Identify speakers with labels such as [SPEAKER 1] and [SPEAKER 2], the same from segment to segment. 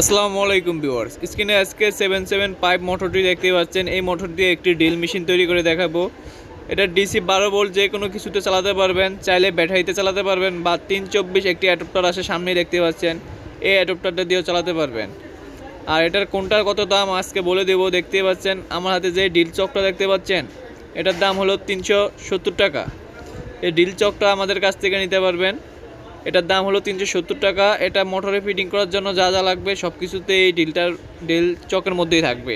[SPEAKER 1] আসসালামু আলাইকুম ভিউয়ার্স, স্ক্রিনে আজকে 775 মোটরটি দেখতে পাচ্ছেন। এই মোটর দিয়ে একটি ড্রিল মেশিন তৈরি করে দেখাবো। এটা ডিসি 12 ভোল্ট যে কোনো কিছুতে চালাতে পারবেন, চাইলে ব্যাটারিতে চালাতে পারবেন বা 324 একটি অ্যাডাপ্টার আছে সামনেই দেখতে পাচ্ছেন। এই অ্যাডাপ্টারটা দিয়েও চালাতে পারবেন। আর এটার কোনটার কত দাম আজকে বলে দেবো। দেখতে পাচ্ছেন আমার হাতে যে ড্রিল চকটা দেখতে পাচ্ছেন, এটার দাম হলো 370 টাকা। এই ড্রিল চকটা আমাদের কাছ থেকে নিতে পারবেন। এটার দাম হলো 370 টাকা। এটা মোটরে ফিটিং করার জন্য যা যা লাগবে সব কিছুতে এই ড্রিল চকের মধ্যেই থাকবে।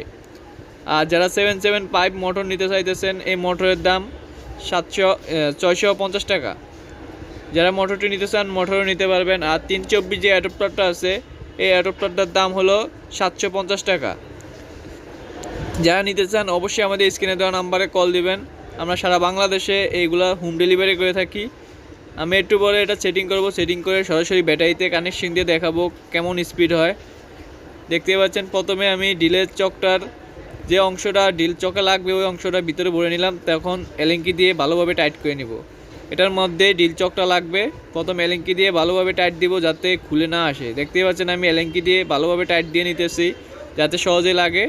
[SPEAKER 1] আর যারা 775 মোটর নিতে চাইতেছেন, এই মোটরের দাম 650 টাকা। যারা মোটরটি নিতে চান মোটরও নিতে পারবেন। আর 324 যে অ্যাডাপ্টারটা আছে, এই অ্যাডাপ্টারটার দাম হলো 750 টাকা। যারা নিতে চান অবশ্যই আমাদের স্ক্রিনে দেওয়া নাম্বারে কল দিবেন। আমরা সারা বাংলাদেশে এইগুলা হোম ডেলিভারি করে থাকি। আমি একটু পরে এটা সেটিং করব, সেটিং করে সরাসরি ব্যাটারিতে কানেকশন দিয়ে দেখাবো কেমন স্পিড হয়। দেখতে পাচ্ছেন প্রথমে আমি ডিলের চকটার যে অংশটা ডিল চকে লাগবে ওই অংশটা ভিতরে ভরে নিলাম। তখন এলেঙ্কি দিয়ে ভালোভাবে টাইট করে নিব। এটার মধ্যে ডিল চকটা লাগবে, প্রথম এলেঙ্কি দিয়ে ভালোভাবে টাইট দিব যাতে খুলে না আসে। দেখতে পাচ্ছেন আমি এলেঙ্কি দিয়ে ভালোভাবে টাইট দিয়ে নিতেছি যাতে সহজে লাগে।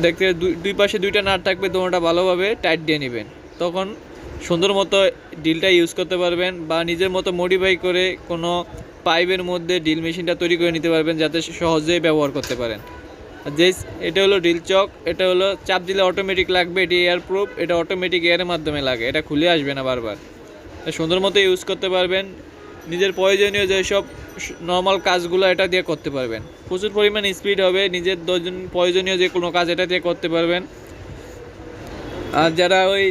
[SPEAKER 1] দেখতে দুই পাশে দুইটা নাট থাকবে, দোনোটা ভালোভাবে টাইট দিয়ে নেবেন। তখন সুন্দর মতো ডিলটা ইউজ করতে পারবেন বা নিজের মতো মডিফাই করে কোনো পাইপের মধ্যে ডিল মেশিনটা তৈরি করে নিতে পারবেন যাতে সহজেই ব্যবহার করতে পারেন। যে এটা হলো ডিল চক, এটা হলো চাপ দিলে অটোমেটিক লাগবে, এটি এয়ার প্রুফ, এটা অটোমেটিক এয়ারের মাধ্যমে লাগে, এটা খুলে আসবে না বারবার। সুন্দর মতো ইউজ করতে পারবেন। নিজের প্রয়োজনীয় যেসব নর্মাল কাজগুলো এটা দিয়ে করতে পারবেন। প্রচুর পরিমাণ স্পিড হবে, নিজের প্রয়োজনীয় যে কোনো কাজ এটা দিয়ে করতে পারবেন। আর যারা ওই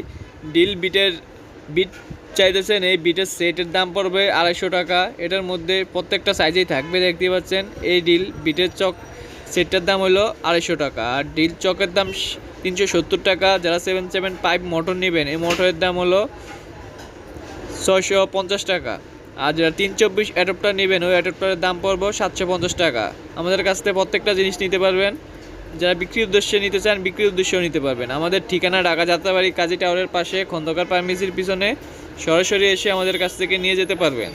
[SPEAKER 1] বিট চাইতেছেন, এই বিটের সেটের দাম পড়বে 250 টাকা। এটার মধ্যে প্রত্যেকটা সাইজেই থাকবে, দেখতে পাচ্ছেন। এই বিটের চক সেটটার দাম হলো 250 টাকা। আর ডিল চকের দাম 370 টাকা। যারা 775 মোটর নেবেন, এই মোটরের দাম হলো 650 টাকা। আর যারা 324 অ্যাডাপ্টার নেবেন, ওই অ্যাডাপ্টারের দাম পড়বে 750 টাকা। আমাদের কাছ থেকে প্রত্যেকটা জিনিস নিতে পারবেন। যারা বিক্রির উদ্দেশ্যে নিতে চান বিক্রির উদ্দেশ্যেও নিতে পারবেন। আমাদের ঠিকানা ঢাকা যাত্রাবাড়ি কাজী টাওয়ারের পাশে খন্দকার ফার্মেসির পিছনে। সরাসরি এসে আমাদের কাছ থেকে নিয়ে যেতে পারবেন।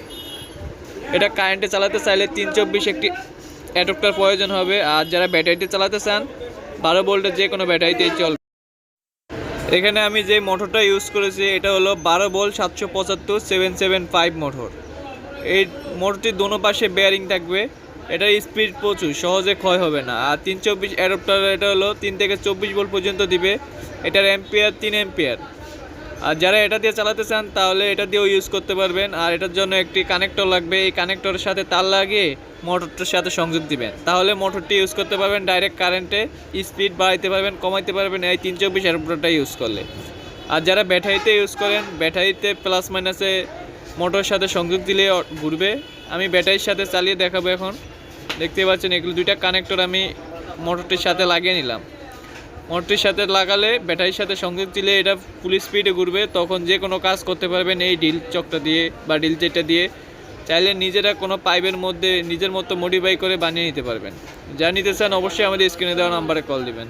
[SPEAKER 1] এটা কারেন্টে চালাতে চাইলে 324 একটি অ্যাডাপ্টার প্রয়োজন হবে। আর যারা ব্যাটারিতে চালাতে চান 12 ভোল্টের যে কোনো ব্যাটারিতেই চলবে। এখানে আমি যে মোটরটা ইউজ করেছি এটা হলো 12 ভোল্ট 775 775 মোটর। এই মোটরটির দোনো পাশে বেয়ারিং থাকবে। এটার স্পিড প্রচুর, সহজে ক্ষয় হবে না। আর 324 অ্যাডাপ্টার, এটা হলো 3 থেকে 24 ভোল্ট পর্যন্ত দিবে। এটার অ্যাম্পিয়ার 3 অ্যাম্পিয়ার। আর যারা এটা দিয়ে চালাতে চান তাহলে এটা দিয়েও ইউজ করতে পারবেন। আর এটার জন্য একটি কানেক্টর লাগবে, এই কানেক্টরের সাথে তার লাগিয়ে মোটরটার সাথে সংযোগ দিবেন, তাহলে মোটরটি ইউজ করতে পারবেন ডাইরেক্ট কারেন্টে। স্পিড বাড়াইতে পারবেন, কমাইতে পারবেন এই 324 অ্যাডাপ্টারটা ইউজ করলে। আর যারা ব্যাটারিতে ইউজ করেন, ব্যাটারিতে প্লাস মাইনাসে মোটরের সাথে সংযোগ দিলে ঘুরবে। আমি ব্যাটারির সাথে চালিয়ে দেখাবো এখন। দেখতে পাচ্ছেন এগুলো দুইটা কানেক্টর আমি মোটরটির সাথে লাগিয়ে নিলাম। মোটরটির সাথে লাগালে ব্যাটারির সাথে সংযোগ দিলে এটা ফুল স্পিডে ঘুরবে। তখন যে কোনো কাজ করতে পারবেন এই ডিল চকটা দিয়ে বা ডিল চেটটা দিয়ে। চাইলে নিজেরা কোনো পাইপের মধ্যে নিজের মতো মডিফাই করে বানিয়ে নিতে পারবেন। যা নিতে চান অবশ্যই আমাদের স্ক্রিনে দেওয়া নাম্বারে কল দিবেন।